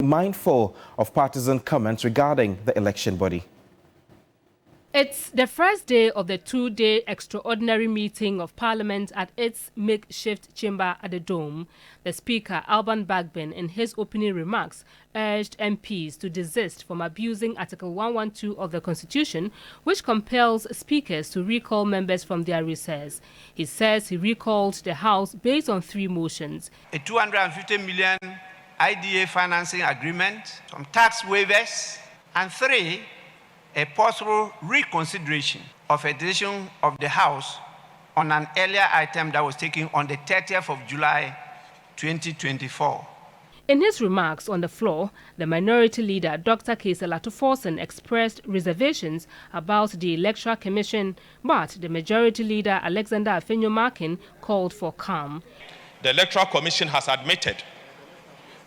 mindful of partisan comments regarding the election body. It's the first day of the two-day extraordinary meeting of Parliament at its makeshift chamber at the Dome. The Speaker, Alban Bagbin, in his opening remarks, urged MPs to desist from abusing Article 112 of the Constitution, which compels speakers to recall members from their recess. He says he recalled the House based on 3 motions. A 250 million IDA financing agreement, some tax waivers, and 3, a possible reconsideration of a decision of the House on an earlier item that was taken on the 30th of July 2024. In his remarks on the floor, the Minority Leader, Dr. Kaysela Tuforsen, expressed reservations about the Electoral Commission, but the Majority Leader, Alexander Afenyo-Markin, called for calm. The Electoral Commission has admitted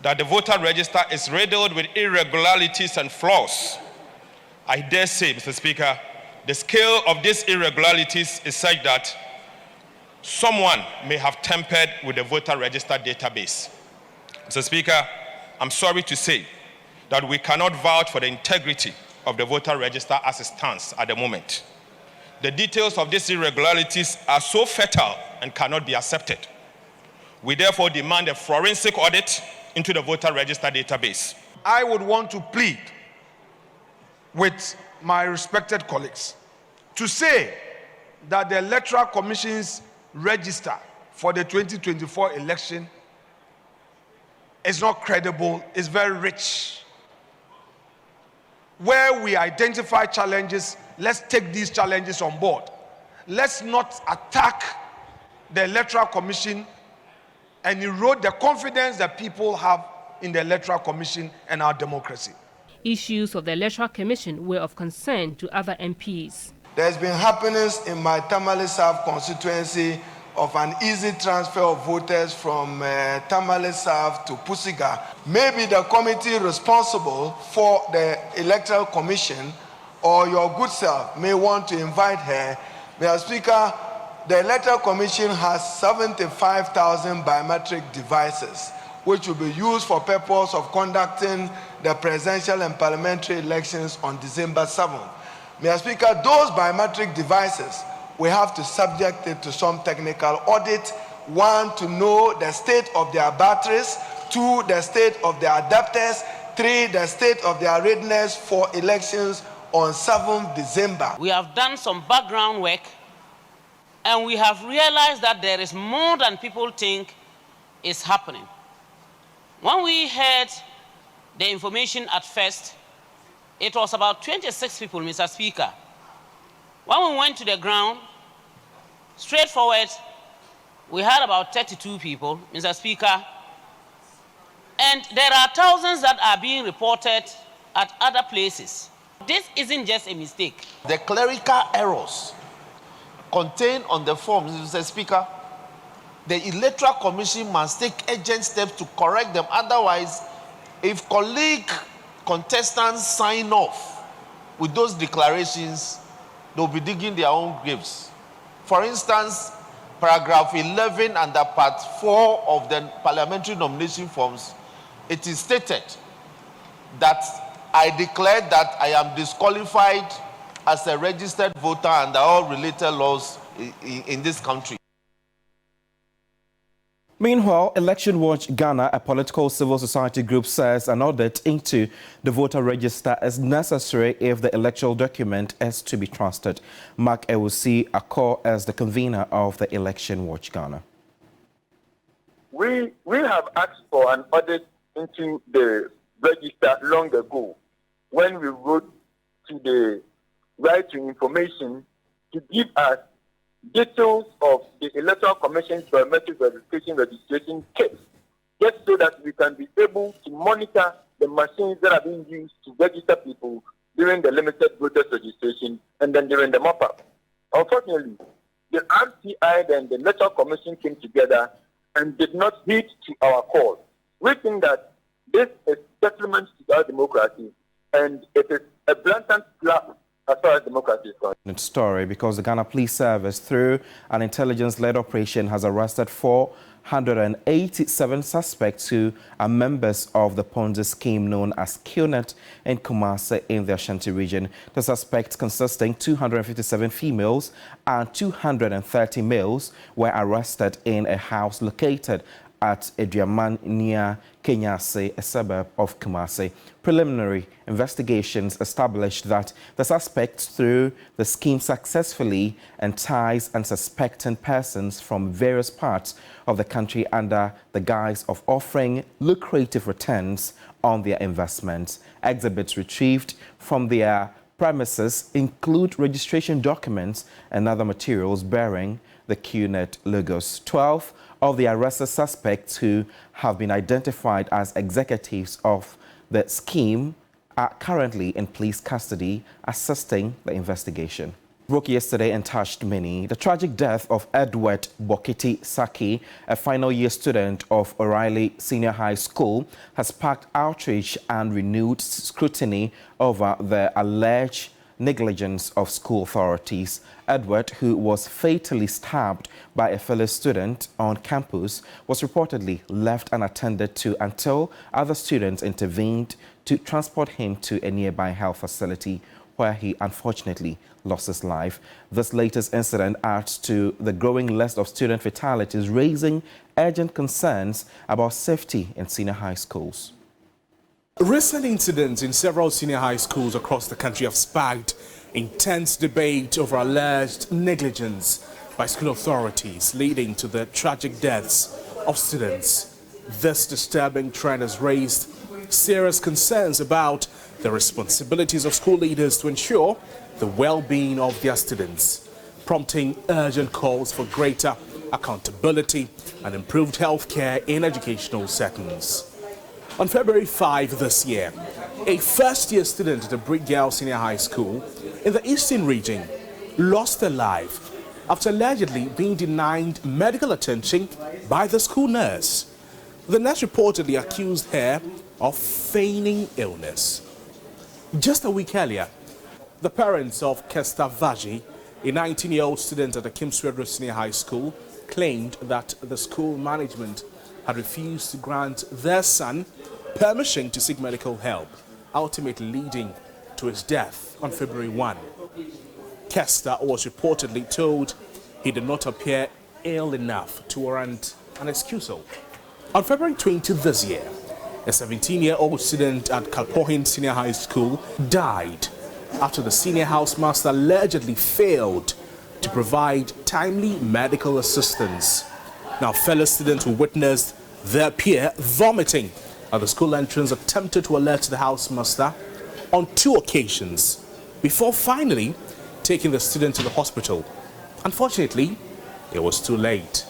that the voter register is riddled with irregularities and flaws. I dare say, Mr. Speaker, the scale of these irregularities is such that someone may have tampered with the voter register database. Mr. Speaker, I'm sorry to say that we cannot vouch for the integrity of the voter register as it stands at the moment. The details of these irregularities are so fatal and cannot be accepted. We therefore demand a forensic audit into the voter register database. I would want to plead with my respected colleagues to say that the Electoral Commission's register for the 2024 election is not credible, it's very rich. Where we identify challenges, let's take these challenges on board. Let's not attack the Electoral Commission and erode the confidence that people have in the Electoral Commission and our democracy. Issues of the Electoral Commission were of concern to other MPs. There's been happenings in my Tamale South constituency of an easy transfer of voters from Tamale South to Pusiga. Maybe the committee responsible for the Electoral Commission or your good self may want to invite her. Mr. Speaker, the Electoral Commission has 75,000 biometric devices which will be used for purpose of conducting the presidential and parliamentary elections on December 7th. Mr. Speaker, those biometric devices, we have to subject it to some technical audit. 1, to know the state of their batteries. 2, the state of their adapters. 3, the state of their readiness for elections on 7th December. We have done some background work and we have realized that there is more than people think is happening. When we heard the information at first, it was about 26 people, Mr. Speaker. When we went to the ground, straightforward, we had about 32 people, Mr. Speaker. And there are thousands that are being reported at other places. This isn't just a mistake. The clerical errors contained on the forms, Mr. Speaker, the Electoral Commission must take urgent steps to correct them. Otherwise, if colleague contestants sign off with those declarations, they'll be digging their own graves. For instance, paragraph 11 under part 4 of the parliamentary nomination forms, it is stated that I declare that I am disqualified as a registered voter under all related laws in this country. Meanwhile, Election Watch Ghana, a political civil society group, says an audit into the voter register is necessary if the electoral document is to be trusted. Mark Ewusi Akor as the convener of the Election Watch Ghana. We have asked for an audit into the register long ago when we wrote to the Right to Information to give us details of the Electoral Commission's biometric verification registration kits, just so that we can be able to monitor the machines that are being used to register people during the limited voters registration and then during the mop-up. Unfortunately, the RTI and the Electoral Commission came together and did not heed to our call. We think that this is settlement to our democracy, and it is a blatant slap as far as democracy is concerned. Story because the Ghana Police Service, through an intelligence-led operation, has arrested 487 suspects who are members of the Ponzi scheme known as QNet in Kumasi in the Ashanti region. The suspects, consisting 257 females and 230 males, were arrested in a house located at Ediaman near Kenyase, a suburb of Kumasi. Preliminary investigations established that the suspects, through the scheme, successfully enticed unsuspecting persons from various parts of the country under the guise of offering lucrative returns on their investments. Exhibits retrieved from their premises include registration documents and other materials bearing the QNet logos. 12 of the arrested suspects, who have been identified as executives of the scheme, are currently in police custody assisting the investigation. Broke yesterday and touched many. The tragic death of Edward Bokiti Saki, a final year student of O'Reilly Senior High School, has sparked outrage and renewed scrutiny over the alleged negligence of school authorities. Edward, who was fatally stabbed by a fellow student on campus, was reportedly left unattended to until other students intervened to transport him to a nearby health facility, where he unfortunately lost his life. This latest incident adds to the growing list of student fatalities, raising urgent concerns about safety in senior high schools. Recent incidents in several senior high schools across the country have sparked intense debate over alleged negligence by school authorities, leading to the tragic deaths of students. This disturbing trend has raised serious concerns about the responsibilities of school leaders to ensure the well-being of their students, prompting urgent calls for greater accountability and improved health care in educational settings. On February 5 this year, a first-year student at a Brick Girls Senior High School in the Eastern region lost their life after allegedly being denied medical attention by the school nurse. The nurse reportedly accused her of feigning illness. Just a week earlier, the parents of Kester Vaji, a 19-year-old student at the Kimswedro Senior High School, claimed that the school management had refused to grant their son permission to seek medical help, ultimately leading to his death on February 1. Kester was reportedly told he did not appear ill enough to warrant an excusal. On February 20 this year, a 17-year-old student at Kalpohin Senior High School died after the senior housemaster allegedly failed to provide timely medical assistance. Now, fellow students who witnessed their peer vomiting at the school entrance attempted to alert the housemaster on 2 occasions before finally taking the student to the hospital. Unfortunately, it was too late.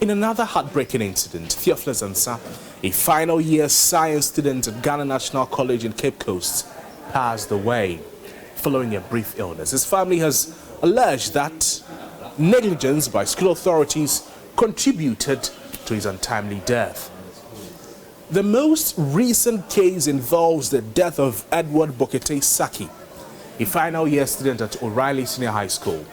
In another heartbreaking incident, Theophilus Ansa, a final year science student at Ghana National College in Cape Coast, passed away following a brief illness. His family has alleged that negligence by school authorities contributed to his untimely death. The most recent case involves the death of Edward Bokete Saki, a final year student at O'Reilly Senior High School.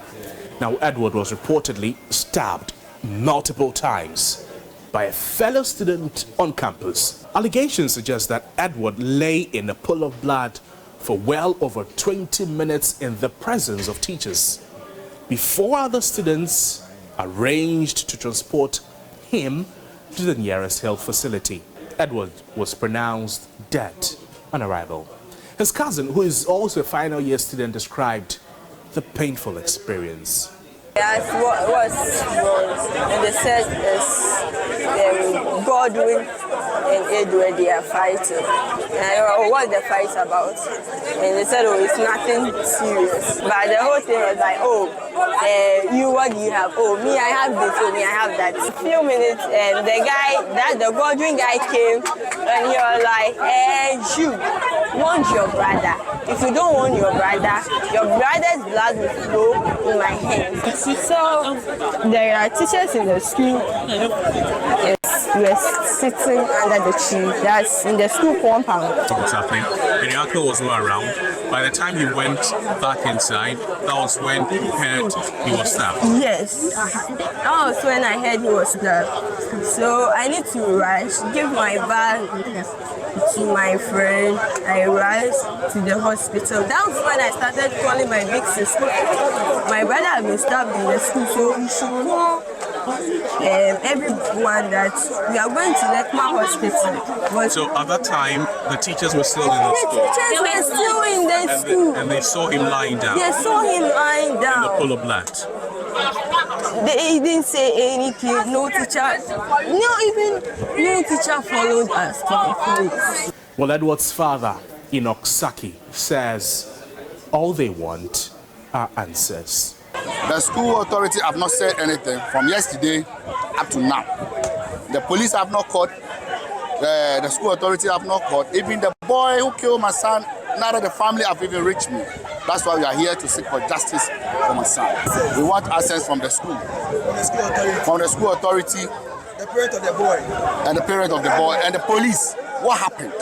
Now, Edward was reportedly stabbed multiple times by a fellow student on campus. Allegations suggest that Edward lay in a pool of blood for well over 20 minutes in the presence of teachers before other students arranged to transport him to the nearest health facility. Edward was pronounced dead on arrival. His cousin, who is also a final year student, described the painful experience. Yes, what was and they said is Godwin and Edward, they are fighting. And I don't know what the fight about. And they said, oh, it's nothing serious. But the whole thing was like, oh, you, what do you have? Oh, me, I have this, oh, me, I have that. A few minutes, and the guy, the Godwin guy came, and he was like, hey, you, want your brother. If you don't want your brother's blood will flow in my hands. So there are teachers in the school. Yes, we are sitting under the tree. That's in the school compound. What's happening? And your uncle was not around. By the time you went back inside, that was when you heard he was stabbed. Yes, that was when I heard he was stabbed. So I need to rush, give my bag to my friend. I rushed to the hospital. That was when I started calling my big sister. My brother had been stabbed in the school, so we should know everyone that we are going to Lekma Hospital. But so at that time, the teachers were still in the school? The teachers were still in the school. And they saw him lying down? They saw him lying down. In the pool of blood? They didn't say anything. No teacher followed us to the police. Well, Edward's father, Enoch Saki, says all they want are answers. The school authority have not said anything from yesterday up to now. The police have not caught, the school authority have not caught. Even the boy who killed my son, neither the family have even reached me. That's why we are here to seek for justice for my son. We want answers from the school. From the school authority. The parent of the boy. And the parent of the boy. And the police. What happened?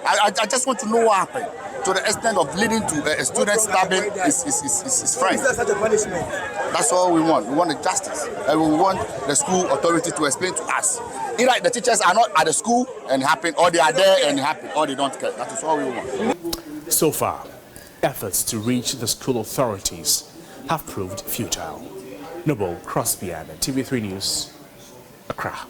I just want to know what happened. To the extent of leading to a student stabbing his friend. Is that such a punishment? That's all we want. We want the justice. And we want the school authority to explain to us. Either the teachers are not at the school and it happened, or they are there and it happened, or they don't care. That is all we want. So far, efforts to reach the school authorities have proved futile. Noble Crosby and TV3 News, Accra.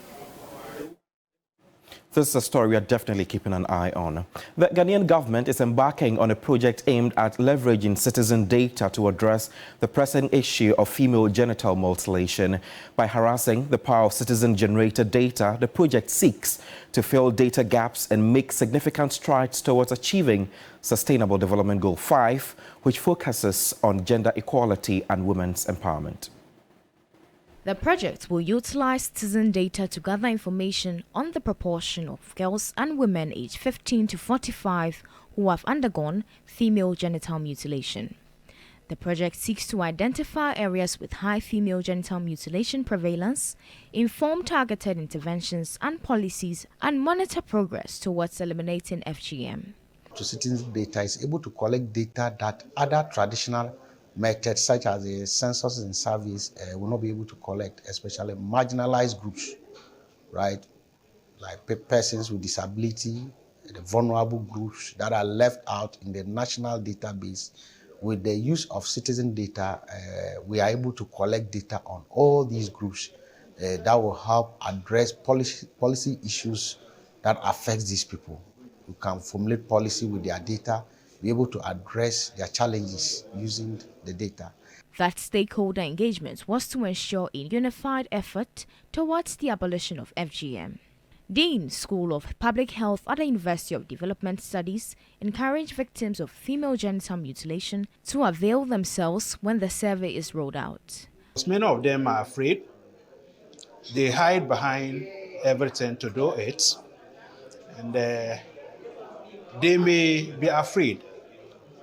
This is a story we are definitely keeping an eye on. The Ghanaian government is embarking on a project aimed at leveraging citizen data to address the pressing issue of female genital mutilation. By harnessing the power of citizen-generated data, the project seeks to fill data gaps and make significant strides towards achieving Sustainable Development Goal 5, which focuses on gender equality and women's empowerment. The project will utilize citizen data to gather information on the proportion of girls and women aged 15 to 45 who have undergone female genital mutilation. The project seeks to identify areas with high female genital mutilation prevalence, inform targeted interventions and policies, and monitor progress towards eliminating FGM. Citizen data is able to collect data that other traditional methods such as the census and surveys will not be able to collect, especially marginalized groups, right? Like persons with disability, the vulnerable groups that are left out in the national database. With the use of citizen data, we are able to collect data on all these groups that will help address policy issues that affect these people. We can formulate policy with their data, be able to address their challenges using the data. That stakeholder engagement was to ensure a unified effort towards the abolition of FGM. Dean, School of Public Health at the University of Development Studies, encouraged victims of female genital mutilation to avail themselves when the survey is rolled out. Many of them are afraid. They hide behind everything to do it. And they may be afraid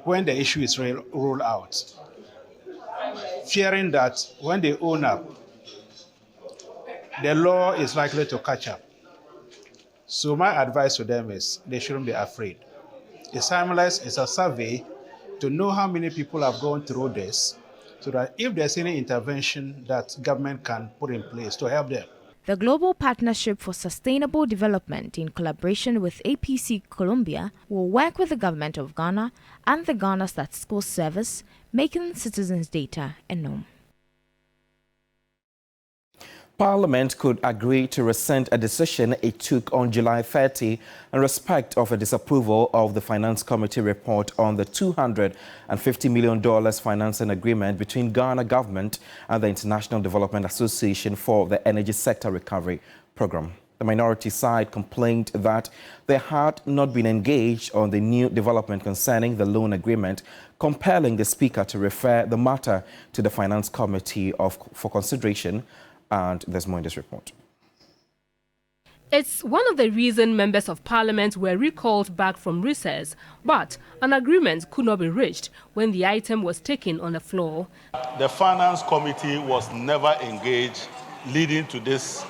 when the issue is rolled out, fearing that when they own up, the law is likely to catch up. So my advice to them is they shouldn't be afraid. The Simulus is a survey to know how many people have gone through this, so that if there's any intervention that government can put in place to help them. The Global Partnership for Sustainable Development, in collaboration with APC Colombia, will work with the government of Ghana and the Ghana Statistical Service, making citizens' data a norm. Parliament could agree to rescind a decision it took on July 30 in respect of a disapproval of the Finance Committee report on the $250 million financing agreement between Ghana government and the International Development Association for the Energy Sector Recovery Program. The minority side complained that they had not been engaged on the new development concerning the loan agreement, compelling the Speaker to refer the matter to the Finance Committee for consideration. And there's more in this report. It's one of the reasons members of parliament were recalled back from recess, but an agreement could not be reached when the item was taken on the floor. The Finance Committee was never engaged, leading to this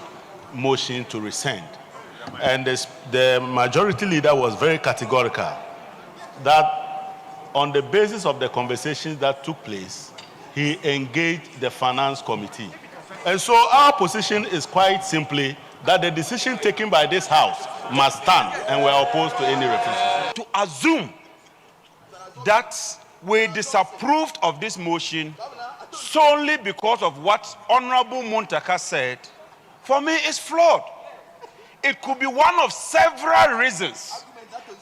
motion to rescind. And the majority leader was very categorical that on the basis of the conversations that took place, he engaged the Finance Committee. And so our position is quite simply that the decision taken by this House must stand, and we're opposed to any refusal. To assume that we disapproved of this motion solely because of what Honorable Muntaka said, for me is flawed. It could be one of several reasons,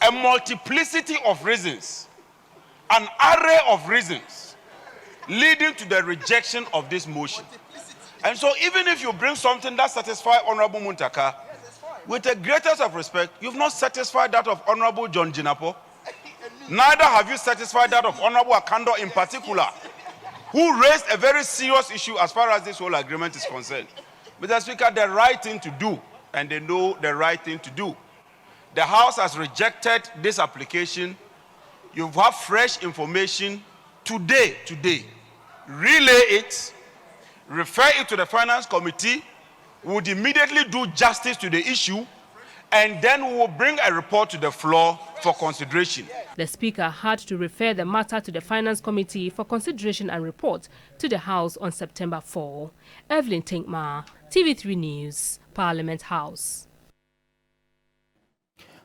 a multiplicity of reasons, an array of reasons leading to the rejection of this motion. And so even if you bring something that satisfies Honorable Muntaka, with the greatest of respect, you've not satisfied that of Honorable John Jinapo. Neither have you satisfied that of Honorable Akando in particular, who raised a very serious issue as far as this whole agreement is concerned. Mr. Speaker, the right thing to do, and they know the right thing to do. The House has rejected this application. You have fresh information today. Relay it, refer it to the Finance Committee, would immediately do justice to the issue, and then we will bring a report to the floor for consideration. The Speaker had to refer the matter to the Finance Committee for consideration and report to the House on September 4. Evelyn Tinkma, TV3 News, Parliament House.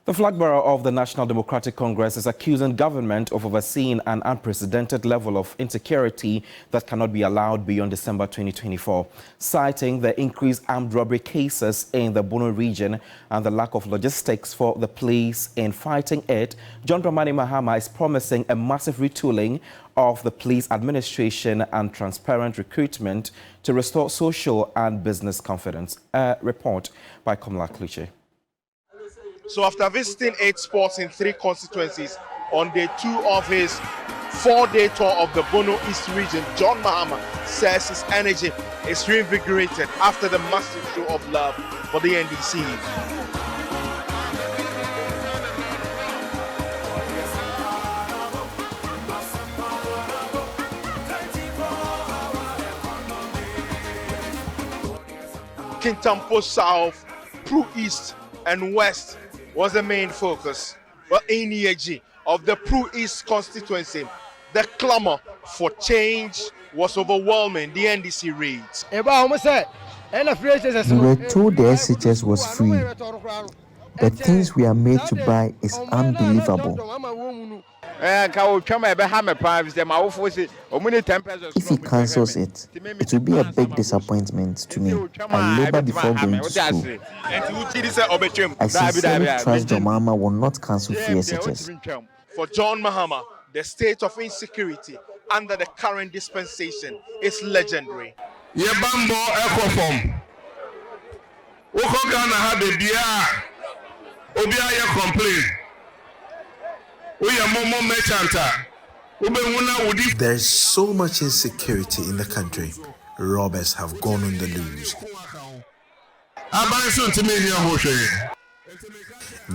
The flag bearer of the National Democratic Congress is accusing government of overseeing an unprecedented level of insecurity that cannot be allowed beyond December 2024. Citing the increased armed robbery cases in the Bono region and the lack of logistics for the police in fighting it, John Dramani Mahama is promising a massive retooling of the police administration and transparent recruitment to restore social and business confidence. A report by Kamala Kluche. So after visiting 8 spots in 3 constituencies on day 2 of his 4-day tour of the Bono East region, John Mahama says his energy is reinvigorated after the massive show of love for the NDC. Kintampo South, Pru East and West was the main focus. But in Yeji of the Pru East constituency, the clamor for change was overwhelming the NDC reads. We were told the SHS was free. The things we are made to buy is unbelievable. If he cancels it, it will be a big disappointment to me. I labor before going to school. I sincerely trust John Mahama will not cancel free SHS. For John Mahama, the state of insecurity under the current dispensation is legendary. There's so much insecurity in the country. Robbers have gone on the loose.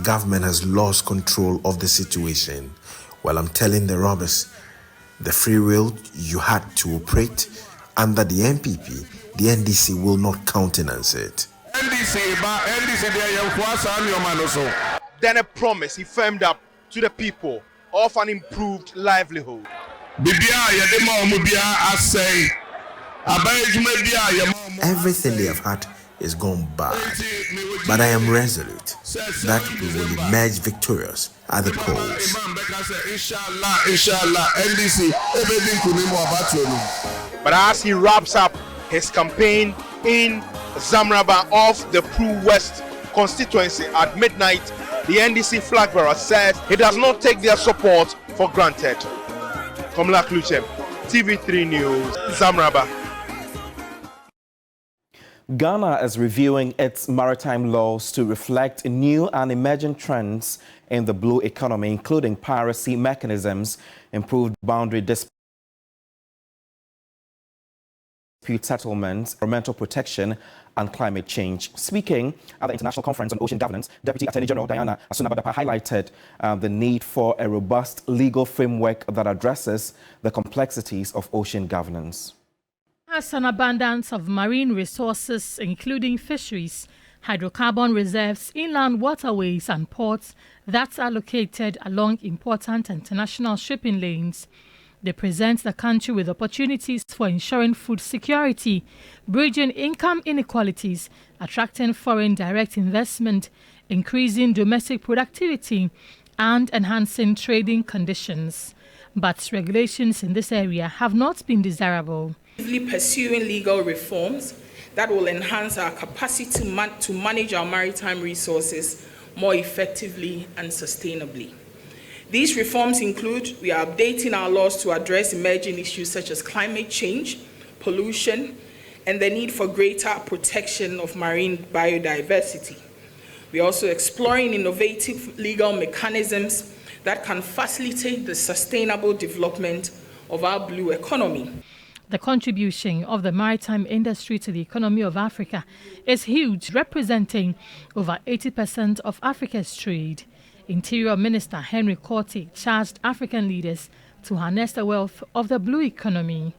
Government has lost control of the situation. Well, I'm telling the robbers, the free will you had to operate under the MPP, the NDC will not countenance it. Then a promise he firmed up to the people of an improved livelihood. Everything they have had is gone bad, but I am resolute that we will emerge victorious at the polls. But as he wraps up his campaign in Zamraba of the Pru West constituency at midnight, the NDC flag bearer says he does not take their support for granted. Kamala Kluche, TV3 News, Zamraba. Ghana is reviewing its maritime laws to reflect new and emerging trends in the blue economy, including piracy mechanisms, improved boundary dispute settlements, environmental protection, and climate change. Speaking at the International Conference on Ocean Governance, Deputy Attorney General Diana Asunabadapa highlighted the need for a robust legal framework that addresses the complexities of ocean governance. Has an abundance of marine resources, including fisheries, hydrocarbon reserves, inland waterways and ports that are located along important international shipping lanes. They present the country with opportunities for ensuring food security, bridging income inequalities, attracting foreign direct investment, increasing domestic productivity, and enhancing trading conditions. But regulations in this area have not been desirable. Pursuing legal reforms that will enhance our capacity to manage our maritime resources more effectively and sustainably. These reforms include, we are updating our laws to address emerging issues such as climate change, pollution, and the need for greater protection of marine biodiversity. We are also exploring innovative legal mechanisms that can facilitate the sustainable development of our blue economy. The contribution of the maritime industry to the economy of Africa is huge, representing over 80% of Africa's trade. Interior Minister Henry Korte charged African leaders to harness the wealth of the blue economy.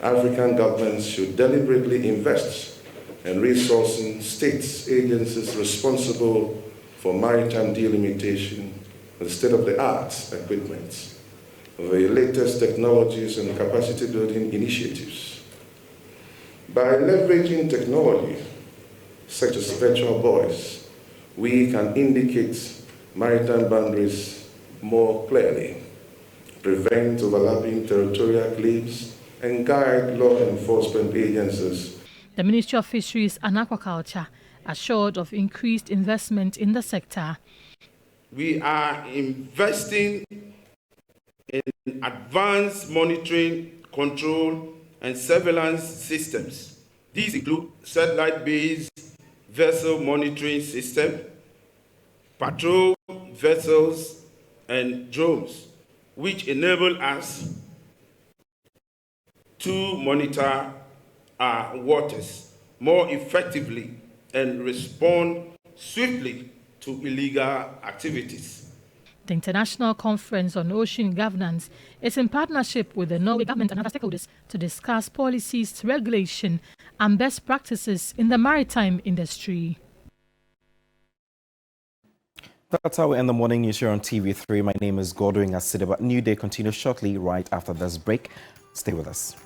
African governments should deliberately invest in resourcing states, agencies responsible for maritime delimitation and state-of-the-art equipment, the latest technologies and capacity building initiatives. By leveraging technology such as virtual buoys, we can indicate maritime boundaries more clearly, prevent overlapping territorial claims, and guide law enforcement agencies. The Ministry of Fisheries and Aquaculture assured of increased investment in the sector. We are investing in advanced monitoring, control, and surveillance systems. These include satellite-based vessel monitoring system, patrol vessels, and drones, which enable us to monitor our waters more effectively and respond swiftly to illegal activities. The International Conference on Ocean Governance is in partnership with the Norway government and other stakeholders to discuss policies, regulation, and best practices in the maritime industry. That's how we end the morning news here on TV3. My name is Godwin Asideba. New Day continues shortly right after this break. Stay with us.